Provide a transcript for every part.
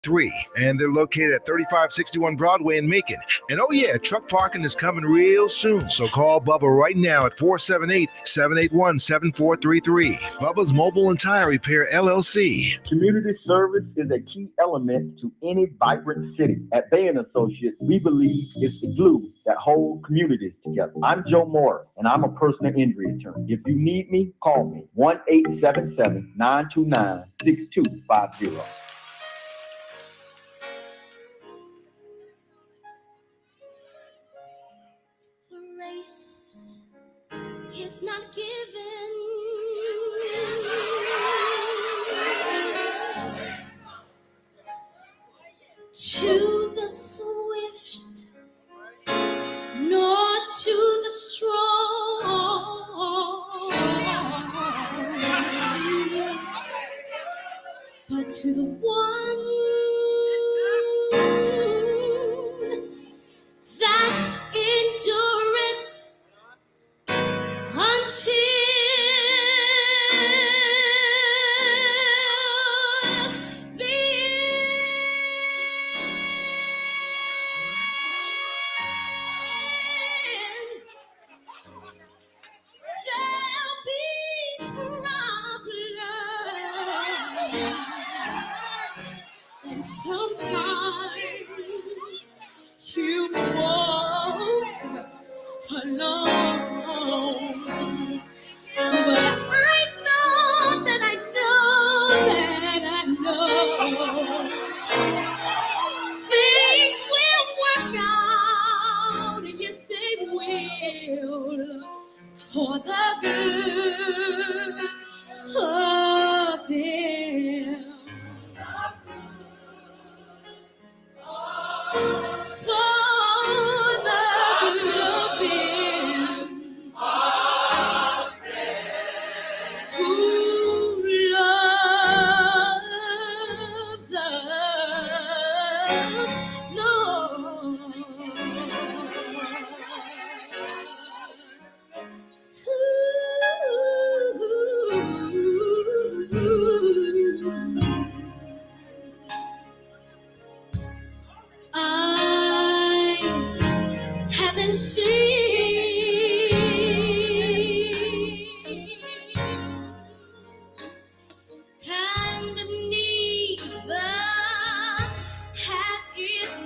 And they're located at 3561 Broadway in Macon. And oh yeah, truck parking is coming real soon. So call Bubba right now at 478-781-7433. Bubba's Mobile and Tire Repair, LLC. Community service is a key element to any vibrant city. At Bay & Associates, we believe it's the glue that holds communities together. I'm Joe Moore, and I'm a personal injury attorney. If you need me, call me, 1-877-929-6250. The race is not given to the swift, nor to the strong, but to the one that endureth until the end. There'll be problems, and sometimes you walk alone. But I know that I know that I know things will work out. Yes, they will, for the good of them. For the good of them who loves us. No. Eyes haven't seen, and neither have its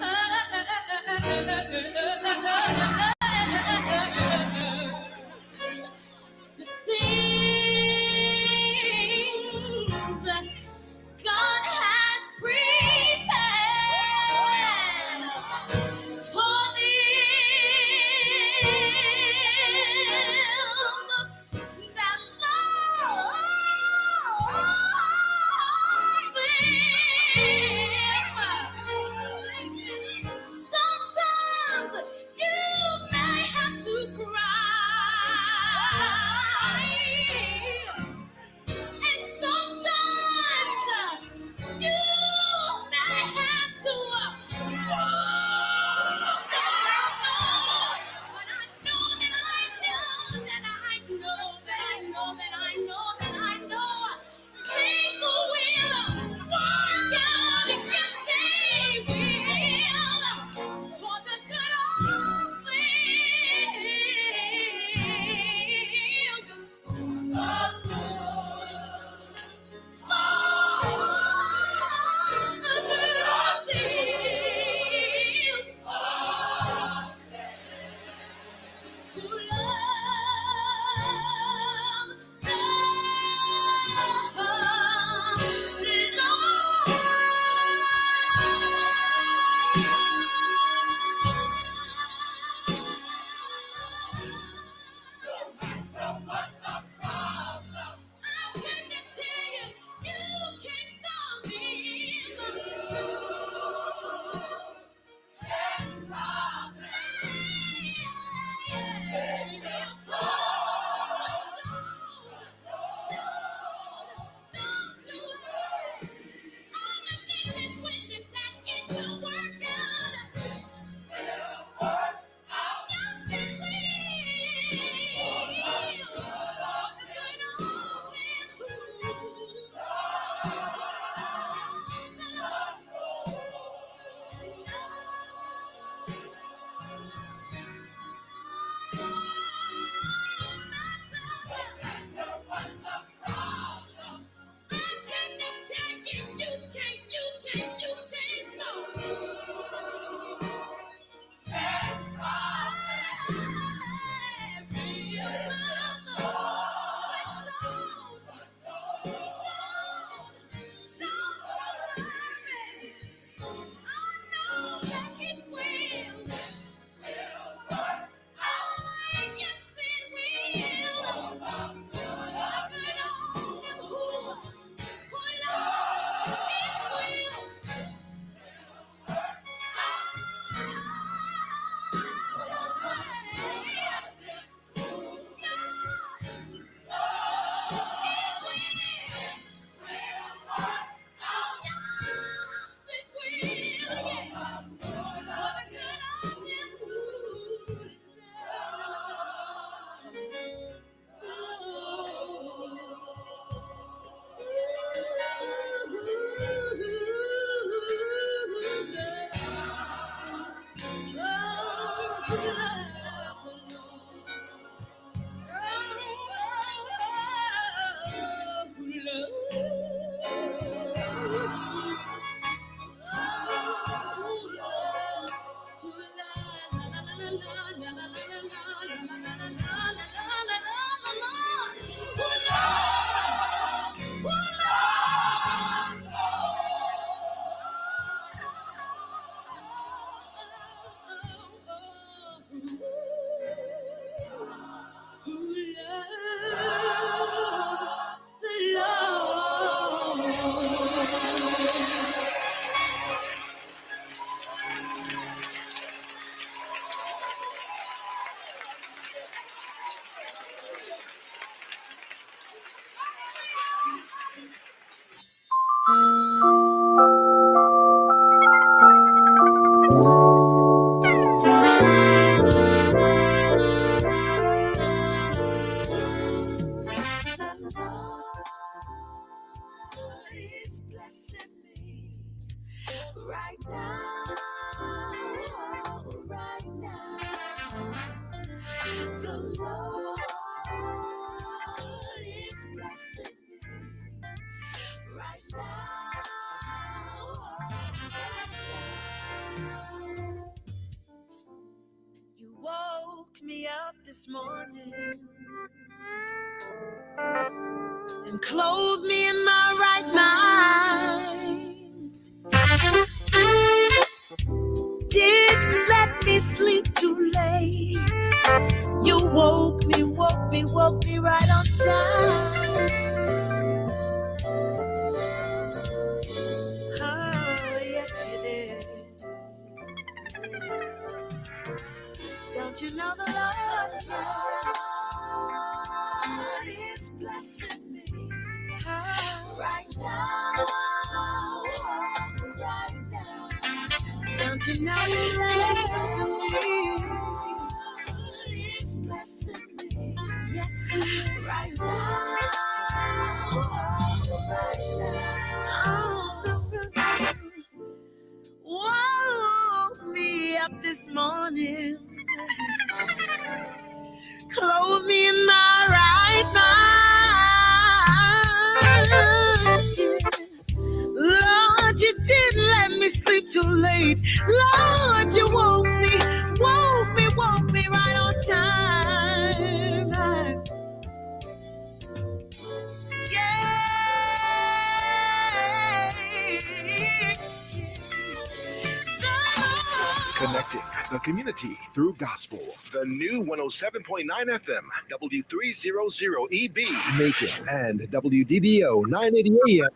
right now, right now. The Lord is blessing me right now. You woke me up this morning and clothed me in my right mind. Didn't let me sleep too late. You woke me right on time. Oh, yes, you did. Don't you know the Lord is blessing me right now, right now. Don't you know He's blessing me? He's blessing me. Yes, He is. Right now, right now. Woke me up this morning, clothed me in my right mind. Lord, you didn't let me sleep too late. Lord, you woke me right on time. Connecting the community through gospel. The new 107.9 FM, W300EB, Macon, and WDDO 980 AM,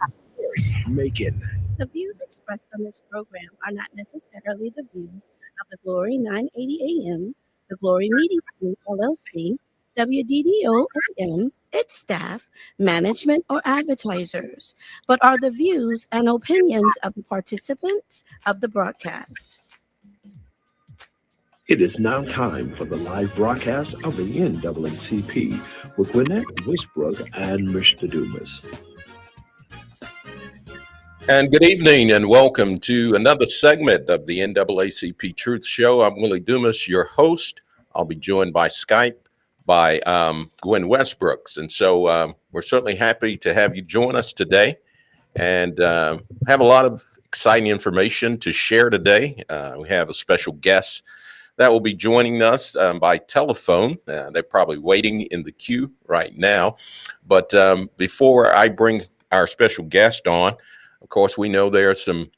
Macon. The views expressed on this program are not necessarily the views of the Glory 980 AM, the Glory Media Group, LLC, WDDO AM, its staff, management, or advertisers, but are the views and opinions of the participants of the broadcast. It is now time for the live broadcast of the NAACP with Gwinnett Westbrook and Mr. Dumas. And good evening and welcome to another segment of the NAACP Truth Show. I'm Willie Dumas, your host. I'll be joined by Skype by Gwen Westbrooks. And so we're certainly happy to have you join us today and have a lot of exciting information to share today. We have a special guest that will be joining us by telephone. They're probably waiting in the queue right now. But before I bring our special guest on, of course, we know there are some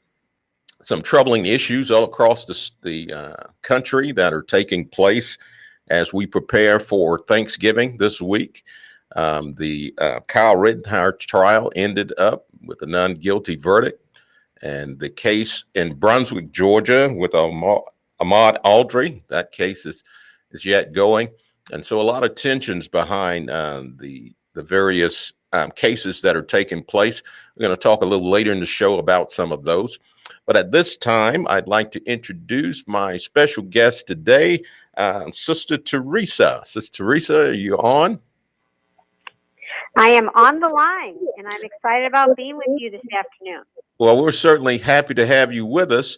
troubling issues all across the country that are taking place as we prepare for Thanksgiving this week. The Kyle Rittenhouse trial ended up with a non-guilty verdict, and the case in Brunswick, Georgia, with Ahmaud Arbery, that case is yet going. And so a lot of tensions behind the various cases that are taking place. We're going to talk a little later in the show about some of those. But at this time, I'd like to introduce my special guest today, Sister Teresa. Sister Teresa, are you on? I am on the line, and I'm excited about being with you this afternoon. Well, we're certainly happy to have you with us.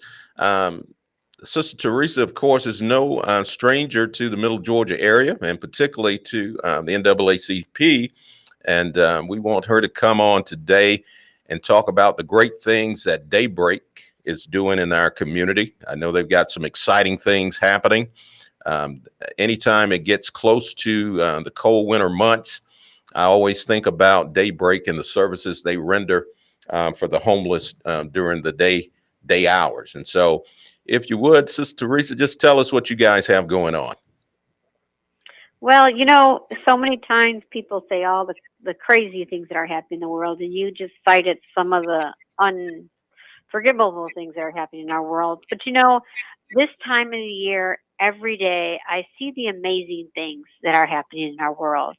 Sister Teresa, of course, is no stranger to the Middle Georgia area, and particularly to the NAACP. And we want her to come on today and talk about the great things that Daybreak is doing in our community. I know they've got some exciting things happening. Anytime it gets close to the cold winter months, I always think about Daybreak and the services they render for the homeless during the day hours. And so if you would, Sister Teresa, just tell us what you guys have going on. Well, you know, so many times people say all the crazy things that are happening in the world, and you just cited some of the unforgivable things that are happening in our world. But, you know, this time of the year, every day, I see the amazing things that are happening in our world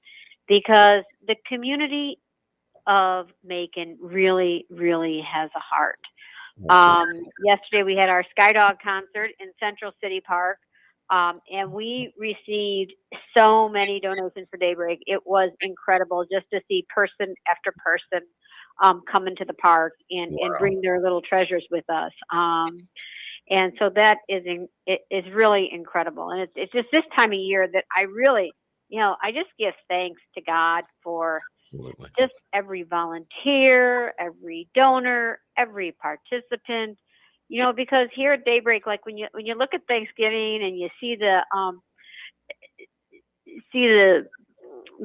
because the community of Macon really, really has a heart. Yesterday we had our Skydog concert in Central City Park, and we received so many donations for Daybreak. It was incredible just to see person after person come into the park and bring their little treasures with us. And so that it is really incredible. And it's just this time of year that I really, I just give thanks to God for Absolutely. just every volunteer, every donor, every participant, because here at Daybreak, like when you look at Thanksgiving and you see the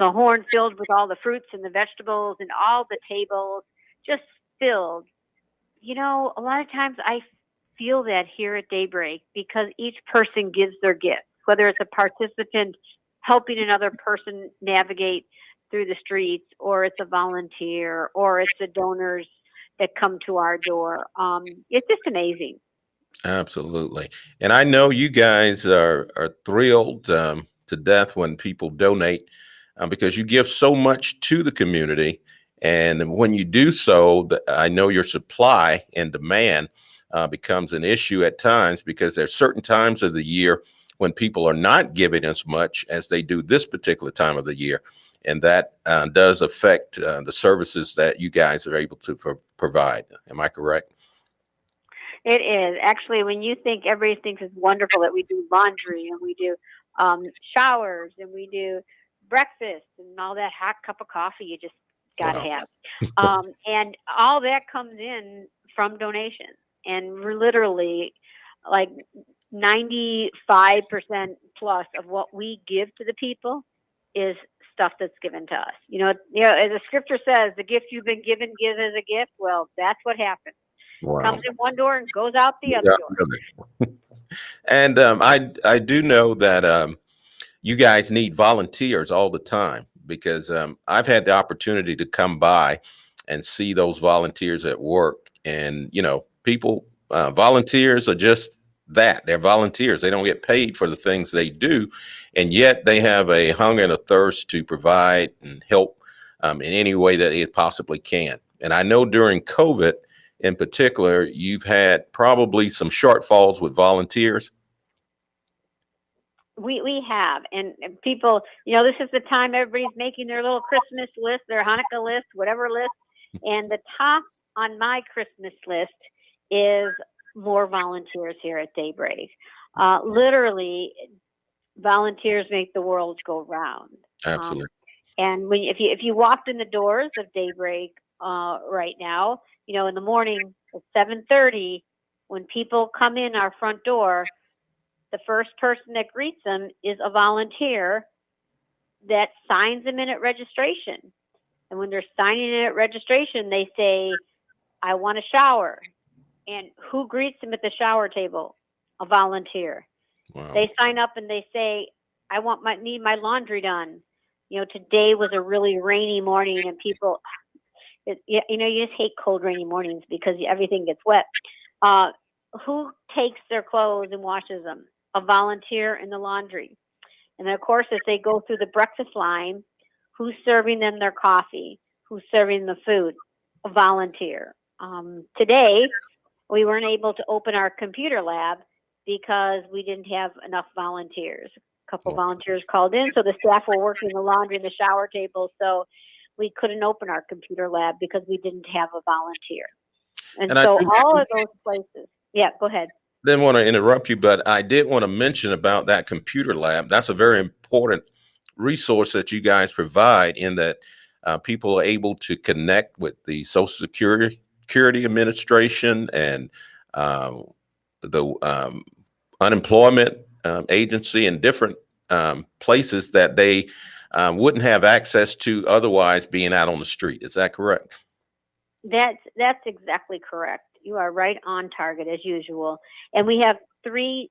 horn filled with all the fruits and the vegetables and all the tables just filled, a lot of times I feel that here at Daybreak because each person gives their gift, whether it's a participant helping another person navigate through the streets, or it's a volunteer, or it's the donors that come to our door. It's just amazing. Absolutely. And I know you guys are thrilled to death when people donate because you give so much to the community. And when you do so, I know your supply and demand becomes an issue at times because there's certain times of the year when people are not giving as much as they do this particular time of the year. And that does affect the services that you guys are able to provide. Am I correct? It is. Actually, when you think everybody thinks it's wonderful that we do laundry and we do showers and we do breakfast and all that hot cup of coffee you just got to have. And all that comes in from donations. And we're literally like 95% plus of what we give to the people is stuff that's given to us. As the scripture says, the gift you've been given, give as a gift. Well, that's what happens. Wow. Comes in one door and goes out the other door. And I do know that you guys need volunteers all the time because I've had the opportunity to come by and see those volunteers at work. And, people, volunteers are just that. They're volunteers. They don't get paid for the things they do. And yet they have a hunger and a thirst to provide and help in any way that they possibly can. And I know during COVID, in particular, you've had probably some shortfalls with volunteers. We have, and people, this is the time everybody's making their little Christmas list, their Hanukkah list, whatever list. And the top on my Christmas list is more volunteers here at Daybreak. Literally, volunteers make the world go round. Absolutely. And if you walked in the doors of Daybreak right now, in the morning at 7:30, when people come in our front door, the first person that greets them is a volunteer that signs them in at registration. And when they're signing in at registration, they say, I want a shower. And who greets them at the shower table? A volunteer. Wow. They sign up and they say, I need my laundry done. Today was a really rainy morning and people, you just hate cold, rainy mornings because everything gets wet. Who takes their clothes and washes them? A volunteer in the laundry. And then, of course, as they go through the breakfast line, who's serving them their coffee? Who's serving the food? A volunteer. Today, we weren't able to open our computer lab because we didn't have enough volunteers. A couple volunteers called in, so the staff were working the laundry and the shower table, so we couldn't open our computer lab because we didn't have a volunteer. And so all of those places. Yeah, go ahead. Didn't want to interrupt you, but I did want to mention about that computer lab. That's a very important resource that you guys provide in that people are able to connect with the Social Security Administration and the unemployment agency and different places that they wouldn't have access to otherwise being out on the street. Is that correct? That's exactly correct. You are right on target as usual. And we have 3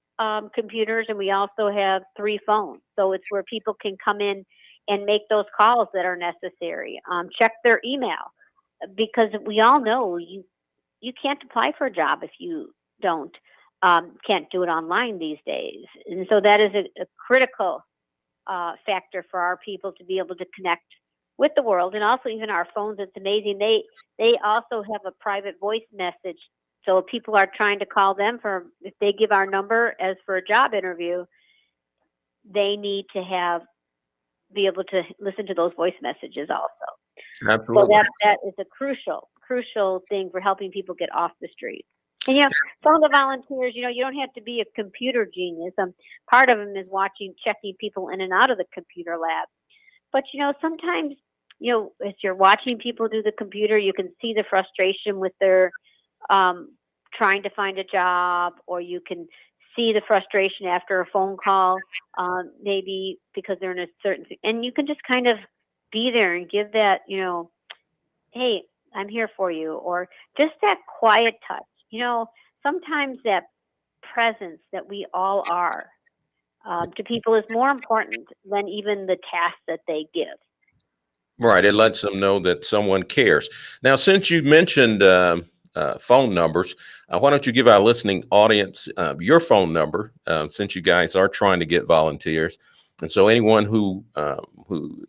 computers and we also have 3 phones. So it's where people can come in and make those calls that are necessary. Check their email because we all know you can't apply for a job if you can't do it online these days. And so that is a critical factor for our people to be able to connect with the world, and also even our phones. It's amazing. They also have a private voice message. So if people are trying to call them if they give our number as for a job interview, they need to be able to listen to those voice messages also. So Absolutely. that is a crucial thing for helping people get off the street. And some of the volunteers, you don't have to be a computer genius. Part of them is checking people in and out of the computer lab. But sometimes, as you're watching people do the computer, you can see the frustration with their trying to find a job, or you can see the frustration after a phone call, maybe because they're in a certain, and you can just kind of be there and give that, hey, I'm here for you, or just that quiet touch. Sometimes that presence that we all are to people is more important than even the task that they give. Right. It lets them know that someone cares. Now, since you mentioned phone numbers, why don't you give our listening audience your phone number, since you guys are trying to get volunteers. And so anyone who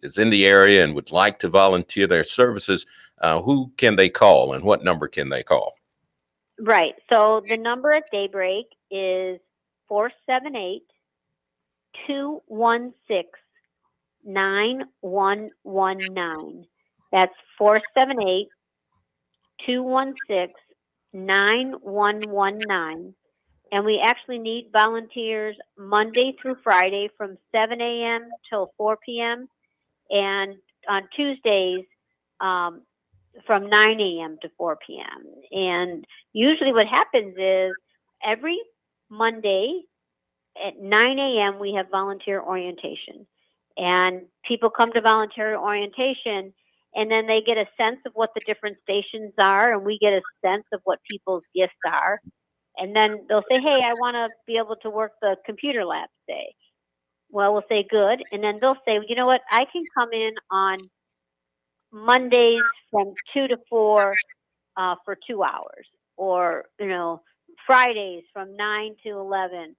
is in the area and would like to volunteer their services, who can they call and what number can they call? Right. So the number at Daybreak is 478-216-9119. That's 478-216-9119. And we actually need volunteers Monday through Friday from 7 a.m. till 4 p.m. and on Tuesdays from 9 a.m. to 4 p.m. And usually what happens is every Monday at 9 a.m. we have volunteer orientation. And people come to volunteer orientation, and then they get a sense of what the different stations are, and we get a sense of what people's gifts are. And then they'll say, hey, I want to be able to work the computer lab today. Well, we'll say good. And then they'll say, you know what, I can come in on Mondays from 2 to 4 for 2 hours, or, Fridays from 9 to 11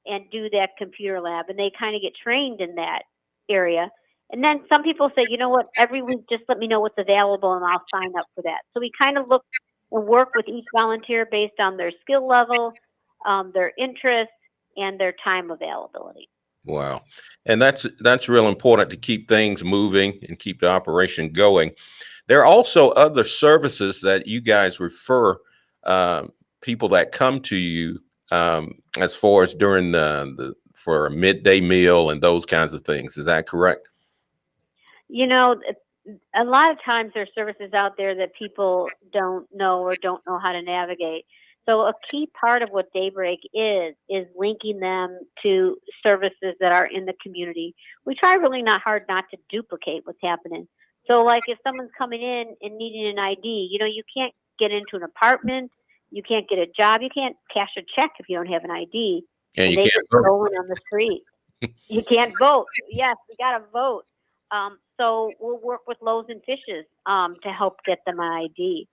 and do that computer lab. And they kind of get trained in that area. And then some people say, you know what, every week, just let me know what's available and I'll sign up for that. So we kind of look and work with each volunteer based on their skill level, their interests, and their time availability. Wow. And that's real important to keep things moving and keep the operation going. There are also other services that you guys refer people that come to you as far as during for a midday meal and those kinds of things. Is that correct? A lot of times there's services out there that people don't know or don't know how to navigate. So a key part of what Daybreak is linking them to services that are in the community. We try really hard not to duplicate what's happening. So like if someone's coming in and needing an ID, you can't get into an apartment, you can't get a job, you can't cash a check if you don't have an ID. And you they can't just rolling on the street. You can't vote. Yes, we got to vote. So we'll work with Loaves and Fishes to help get them an ID.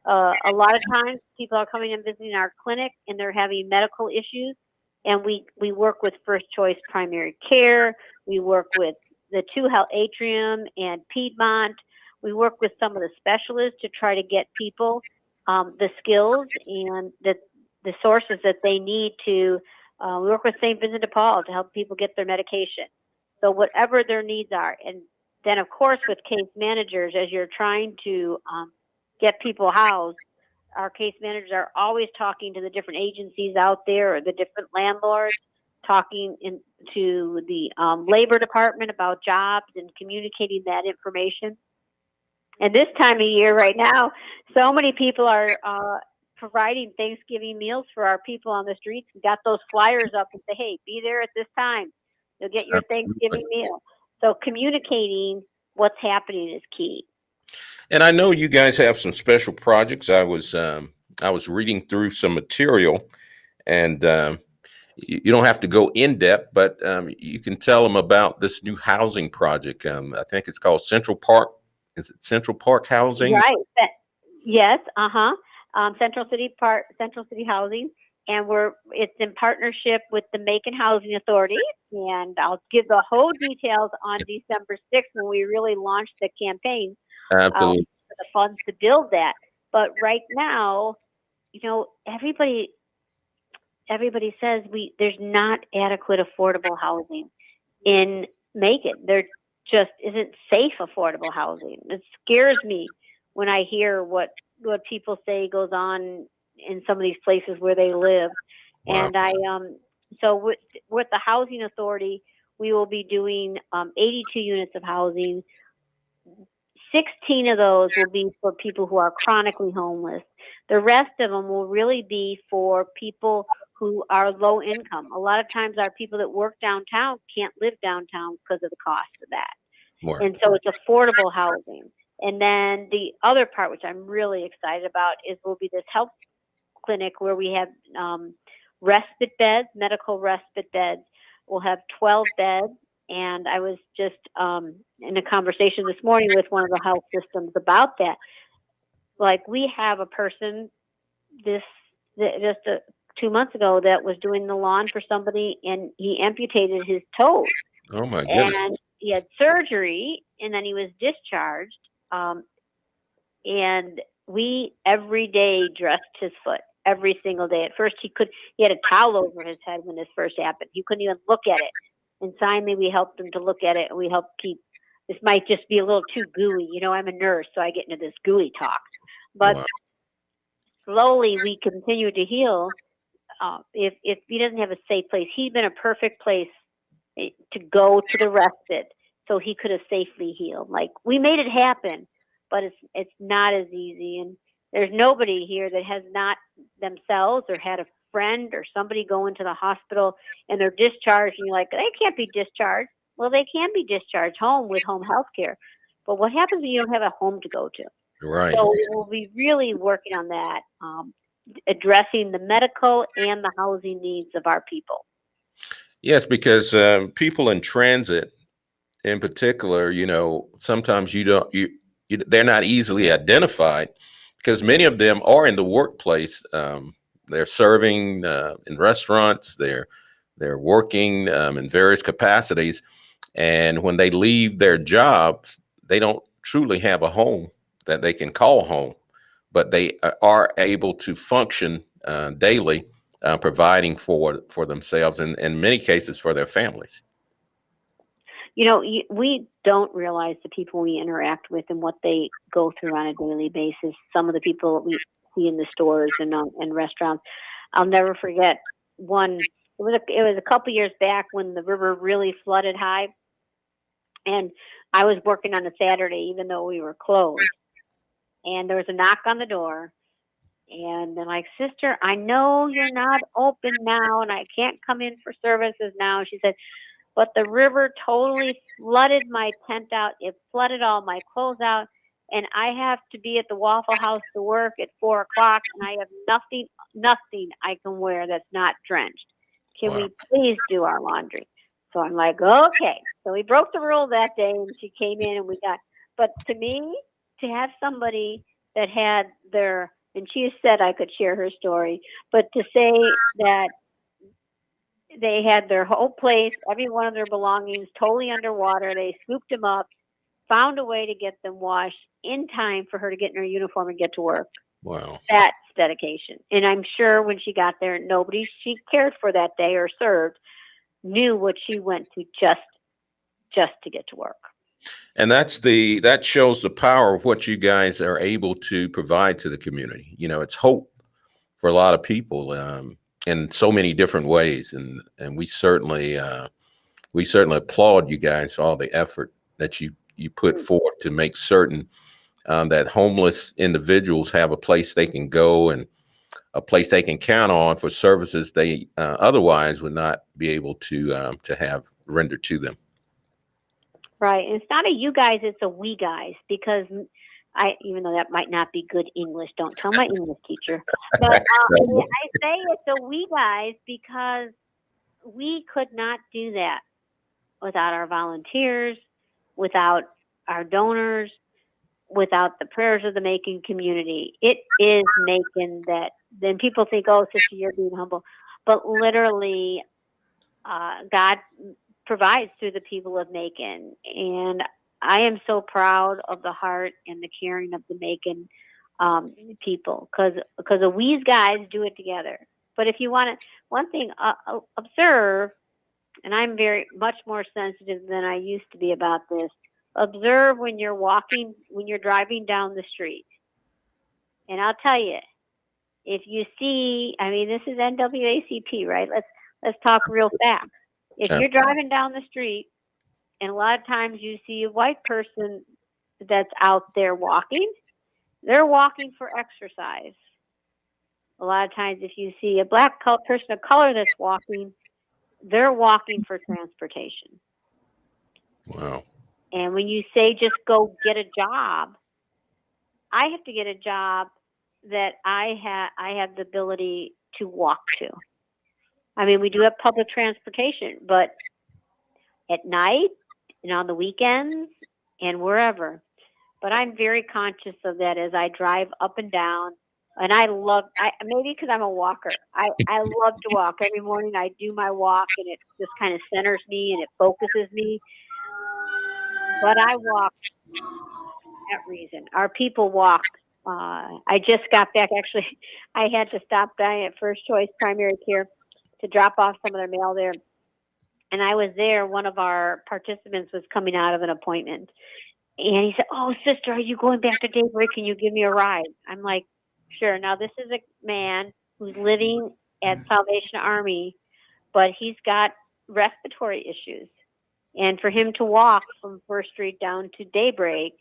A lot of times people are coming and visiting our clinic and they're having medical issues, and we work with First Choice Primary Care. We work with the 2 Health Atrium and Piedmont. We work with some of the specialists to try to get people the skills and the sources that they need to we work with St. Vincent de Paul to help people get their medication. So whatever their needs are. And then, of course, with case managers, as you're trying to get people housed, our case managers are always talking to the different agencies out there or the different landlords, talking to the labor department about jobs and communicating that information. And this time of year right now, so many people are providing Thanksgiving meals for our people on the streets. We got those flyers up and say, hey, be there at this time. You'll get your Thanksgiving meal. So communicating what's happening is key. And I know you guys have some special projects. I was reading through some material, and you don't have to go in depth, but you can tell them about this new housing project. I think it's called Central Park. Is it Central Park Housing? Right. Yes. Central City Housing, and it's in partnership with the Macon Housing Authority. And I'll give the whole details on December 6th when we really launch the campaign. Absolutely. For the funds to build that. But right now, everybody says there's not adequate affordable housing in Macon. just isn't safe, affordable housing. It scares me when I hear what people say goes on in some of these places where they live. Wow. And so with the housing authority, we will be doing 82 units of housing. 16 of those will be for people who are chronically homeless. The rest of them will really be for people who are low income. A lot of times our people that work downtown can't live downtown because of the cost of that. Wow. And so it's affordable housing. And then the other part, which I'm really excited about, is will be this health clinic where we have respite beds, medical respite beds. We'll have 12 beds. And I was just in a conversation this morning with one of the health systems about that. Like, we have a person just 2 months ago that was doing the lawn for somebody, and he amputated his toes. Oh my goodness. And he had surgery, and then he was discharged. And we every day dressed his foot, every single day. At first, he had a towel over his head when this first happened. He couldn't even look at it. And finally, we helped him to look at it, and we helped keep. This might just be a little too gooey. You know, I'm a nurse, so I get into this gooey talk. But Wow. slowly, we continue to heal. If he doesn't have a safe place, he'd been a perfect place to go to the respite, so he could have safely healed. Like, we made it happen, but it's not as easy. And there's nobody here that has not themselves or had a friend or somebody go into the hospital and they're discharged, and you're like, they can't be discharged. Well, they can be discharged home with home health care. But what happens when you don't have a home to go to? Right. So we'll be really working on that, addressing the medical and the housing needs of our people. Yes, because people in transit, in particular, you know, sometimes they're not easily identified because many of them are in the workplace. They're serving in restaurants. They're working in various capacities, and when they leave their jobs, they don't truly have a home that they can call home, but they are able to function daily, providing for themselves and in many cases for their families. You know, we don't realize the people we interact with and what they go through on a daily basis. Some of the people that we see in the stores and restaurants. I'll never forget one. It was a couple years back when the river really flooded high, and I was working on a Saturday, even though we were closed. And there was a knock on the door, and they're like, "Sister, I know you're not open now, and I can't come in for services now." She said, "But the river totally flooded my tent out. It flooded all my clothes out. And I have to be at the Waffle House to work at 4:00, and I have nothing I can wear that's not drenched. Can Wow. we please do our laundry?" So I'm like, okay. So we broke the rule that day, and she came in, and but to me, to have somebody that had and she said I could share her story, but to say that they had their whole place, every one of their belongings totally underwater. They scooped them up, found a way to get them washed in time for her to get in her uniform and get to work. Wow. That's dedication. And I'm sure when she got there, nobody she cared for that day or served knew what she went through just to get to work. And that shows the power of what you guys are able to provide to the community. You know, it's hope for a lot of people in so many different ways, and we certainly applaud you guys for all the effort that you put forth to make certain that homeless individuals have a place they can go and a place they can count on for services they otherwise would not be able to have rendered to them. Right. And it's not a you guys, it's a we guys, because even though that might not be good English, don't tell my English teacher. But I say it's a we guys because we could not do that without our volunteers, without our donors, without the prayers of the Macon community. It is Macon that then people think, oh, sister, you're being humble. But literally, God provides through the people of Macon. And I am so proud of the heart and the caring of the Macon people because the we's guys do it together. But if you want to, one thing, observe and I'm very much more sensitive than I used to be about this. Observe when you're driving down the street. And I'll tell you, if you see, I mean, this is NAACP, right? Let's talk real facts. If Yeah. you're driving down the street, and a lot of times you see a white person that's out there walking, they're walking for exercise. A lot of times, if you see a black person of color that's walking, they're walking for transportation. Wow. And when you say just go get a job, I have to get a job that I have the ability to walk to. I mean, we do have public transportation, but at night and on the weekends and wherever. But I'm very conscious of that as I drive up and down. And maybe because I'm a walker, I love to walk. Every morning I do my walk, and it just kind of centers me and it focuses me. But I walk for that reason. Our people walk. I just got back. Actually, I had to stop by at First Choice Primary Care to drop off some of their mail there. And I was there. One of our participants was coming out of an appointment. And he said, "Oh, sister, are you going back to Daybreak? Can you give me a ride?" I'm like, "Sure." Now, this is a man who's living at Salvation Army, but he's got respiratory issues. And for him to walk from First Street down to Daybreak,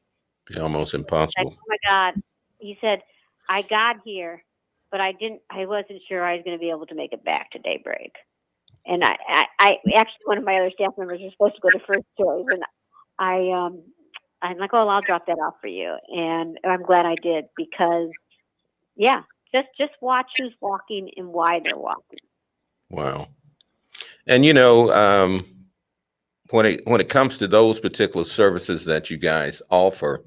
It's almost like, impossible. oh my God. He said, "I got here, but I wasn't sure I was going to be able to make it back to Daybreak." And I actually, one of my other staff members was supposed to go to First Choice, and I'm like, "Oh, I'll drop that off for you." And I'm glad I did, because yeah, just watch who's walking and why they're walking. Wow. And when it comes to those particular services that you guys offer,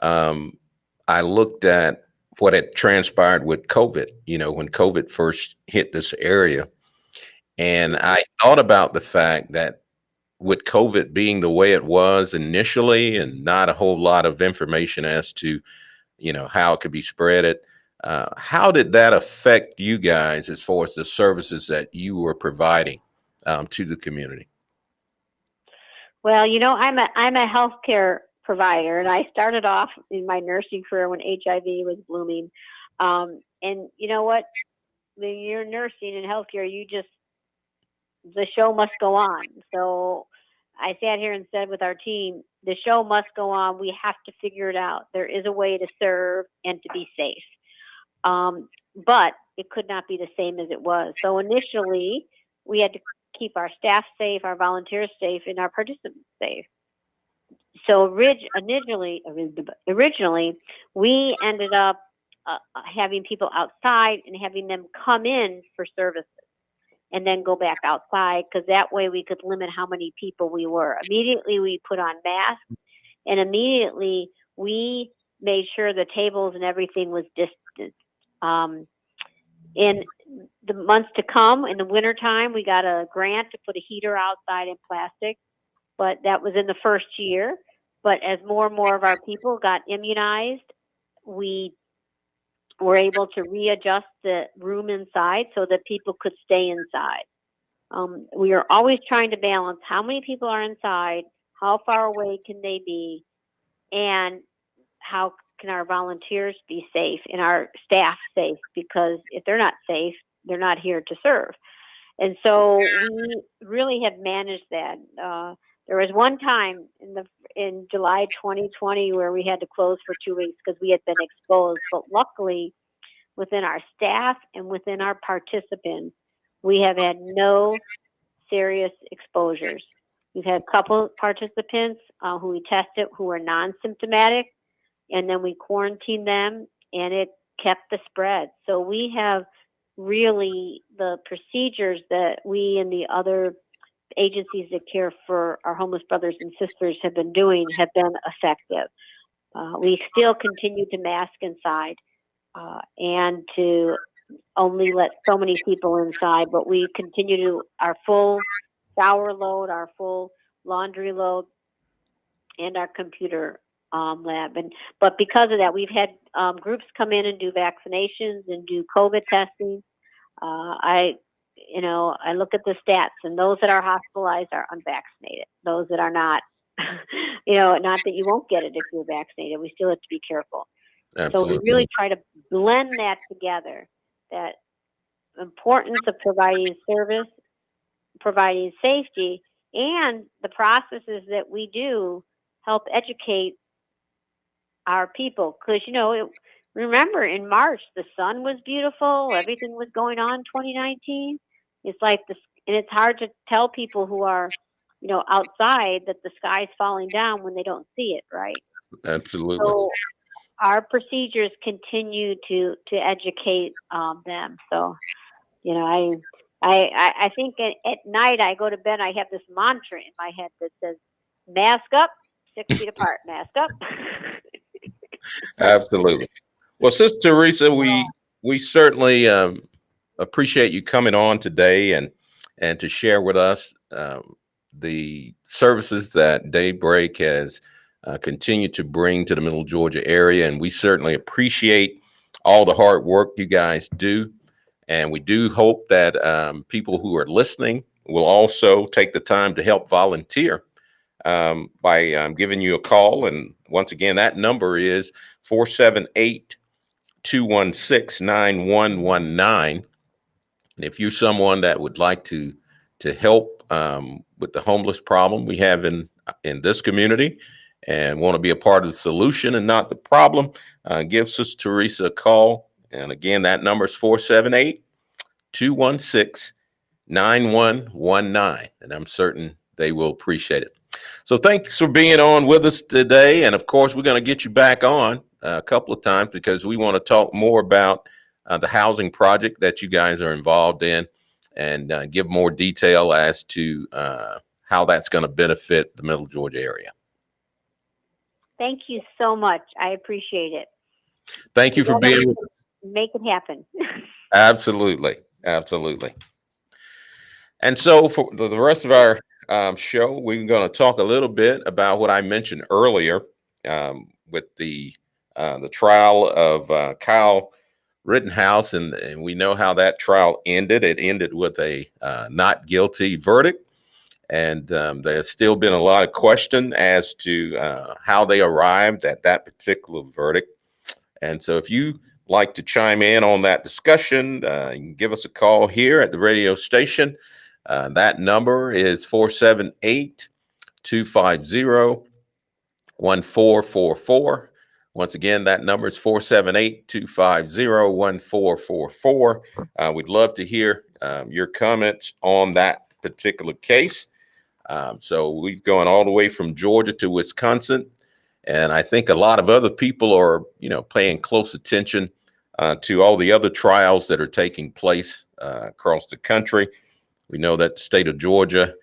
I looked at what had transpired with COVID, when COVID first hit this area. And I thought about the fact that with COVID being the way it was initially, and not a whole lot of information as to, how it could be spreaded, how did that affect you guys as far as the services that you were providing to the community? Well, I'm a healthcare provider, and I started off in my nursing career when HIV was blooming. And you know what? When you're nursing and healthcare, the show must go on. So I sat here and said with our team, the show must go on. We have to figure it out. There is a way to serve and to be safe. But it could not be the same as it was. So initially, we had to keep our staff safe, our volunteers safe, and our participants safe. So originally, we ended up having people outside and having them come in for services and then go back outside, because that way we could limit how many people we were. Immediately, we put on masks, and immediately we made sure the tables and everything was distant. In the months to come, in the wintertime, we got a grant to put a heater outside in plastic, but that was in the first year. But as more and more of our people got immunized, we were able to readjust the room inside so that people could stay inside. We are always trying to balance how many people are inside, how far away can they be, and how can our volunteers be safe and our staff safe, because if they're not safe, they're not here to serve. And so we really have managed that. There was one time in July 2020 where we had to close for 2 weeks because we had been exposed. But luckily, within our staff and within our participants, we have had no serious exposures. We've had a couple participants who we tested who were non-symptomatic, and then we quarantined them, and it kept the spread. So we have really, the procedures that we and the other agencies that care for our homeless brothers and sisters have been doing have been effective. We still continue to mask inside and to only let so many people inside, but we continue to our full shower load, our full laundry load, and our computer lab. But because of that, we've had groups come in and do vaccinations and do COVID testing. I look at the stats, and those that are hospitalized are unvaccinated. Those that are not, not that you won't get it if you're vaccinated. We still have to be careful. Absolutely. So we really try to blend that together, that importance of providing service, providing safety, and the processes that we do help educate our people. Because, remember in March, the sun was beautiful, everything was going on in 2019. It's like this, and it's hard to tell people who are, outside that the sky's falling down when they don't see it, right? Absolutely. So our procedures continue to educate them. So, I think at night I go to bed, I have this mantra in my head that says, mask up, 6 feet apart, mask up. Absolutely. Well, Sister Teresa, we certainly appreciate you coming on today and to share with us the services that Daybreak has continued to bring to the Middle Georgia area. And we certainly appreciate all the hard work you guys do. And we do hope that people who are listening will also take the time to help volunteer by giving you a call. And once again, that number is 478-216-9119. And if you're someone that would like to help with the homeless problem we have in this community and want to be a part of the solution and not the problem, give Sister Teresa a call. And again, that number is 478-216-9119. And I'm certain they will appreciate it. So thanks for being on with us today. And of course, we're going to get you back on a couple of times because we want to talk more about the housing project that you guys are involved in and give more detail as to how that's going to benefit the Middle Georgia area. Thank you so much. I appreciate it. Thank you for being with us. Make it happen. Absolutely. Absolutely. And so for the rest of our show, we're going to talk a little bit about what I mentioned earlier with the trial of Kyle Rittenhouse, and we know how that trial ended. It ended with a not guilty verdict, and there's still been a lot of question as to how they arrived at that particular verdict. And so if you like to chime in on that discussion, you can give us a call here at the radio station. That number is 478-250-1444. Once again, that number is 478-250-1444. We'd love to hear your comments on that particular case. So we've gone all the way from Georgia to Wisconsin, and I think a lot of other people are, paying close attention to all the other trials that are taking place across the country. We know that the state of Georgia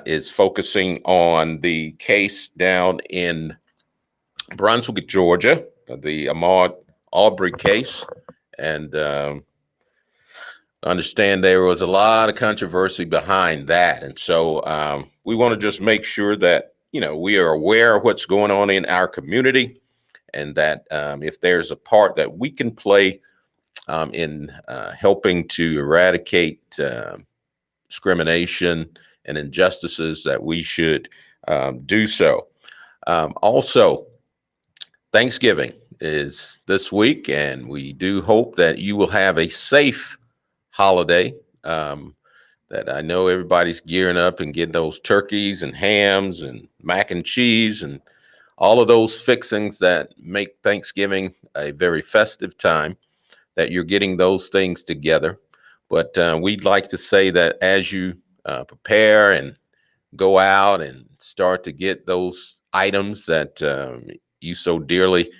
is focusing on the case down in Brunswick, Georgia, the Ahmaud Arbery case. And understand there was a lot of controversy behind that. And so we want to just make sure that, we are aware of what's going on in our community, and that if there's a part that we can play in helping to eradicate discrimination and injustices, that we should do so. Also, Thanksgiving is this week, and we do hope that you will have a safe holiday. That I know everybody's gearing up and getting those turkeys and hams and mac and cheese and all of those fixings that make Thanksgiving a very festive time, that you're getting those things together. But we'd like to say that as you prepare and go out and start to get those items that you so dearly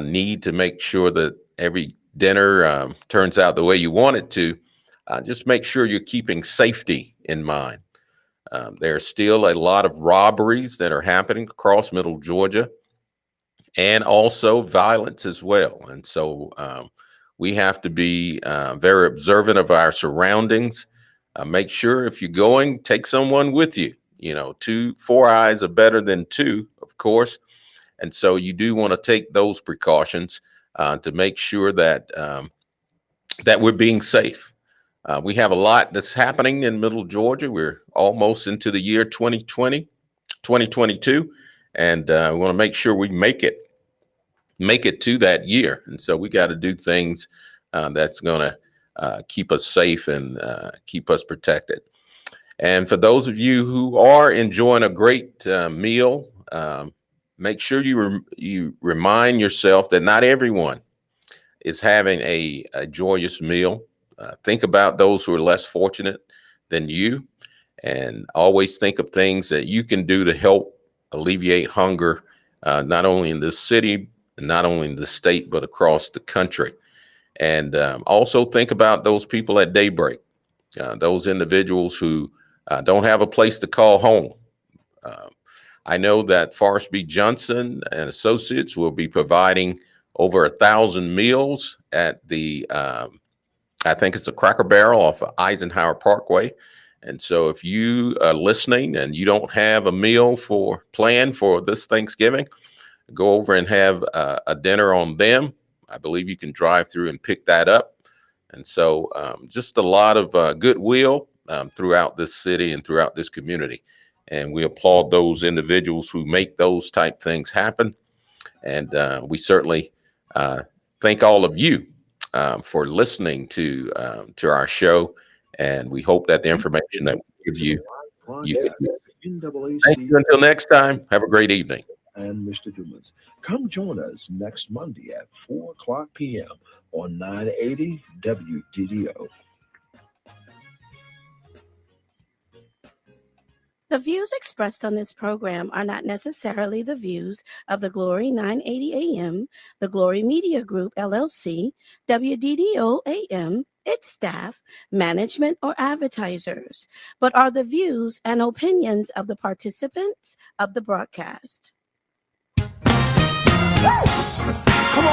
need to make sure that every dinner turns out the way you want it to, just make sure you're keeping safety in mind. There's still a lot of robberies that are happening across Middle Georgia, and also violence as well. And so we have to be very observant of our surroundings. Make sure if you're going, take someone with you. 4 eyes are better than 2, of course. And so you do want to take those precautions to make sure that that we're being safe. We have a lot that's happening in Middle Georgia. We're almost into the year 2022, and we want to make sure we make it to that year. And so we got to do things that's going to keep us safe and keep us protected. And for those of you who are enjoying a great meal, make sure you remind yourself that not everyone is having a joyous meal. Think about those who are less fortunate than you, and always think of things that you can do to help alleviate hunger, not only in this city, and not only in the state, but across the country. And also think about those people at daybreak, those individuals who don't have a place to call home. I know that Forrest B. Johnson and Associates will be providing over 1,000 meals at the, I think it's the Cracker Barrel off of Eisenhower Parkway. And so if you are listening and you don't have a meal planned for this Thanksgiving, go over and have a dinner on them. I believe you can drive through and pick that up. And so just a lot of goodwill throughout this city and throughout this community. And we applaud those individuals who make those type things happen. And we certainly thank all of you for listening to our show. And we hope that the information that we give you can use. Thank you. Until next time, have a great evening. And Mr. Dumas, come join us next Monday at 4:00 p.m. on 980 WDDO. The views expressed on this program are not necessarily the views of the Glory 980 AM, the Glory Media Group, LLC, WDDO AM, its staff, management, or advertisers, but are the views and opinions of the participants of the broadcast. Woo!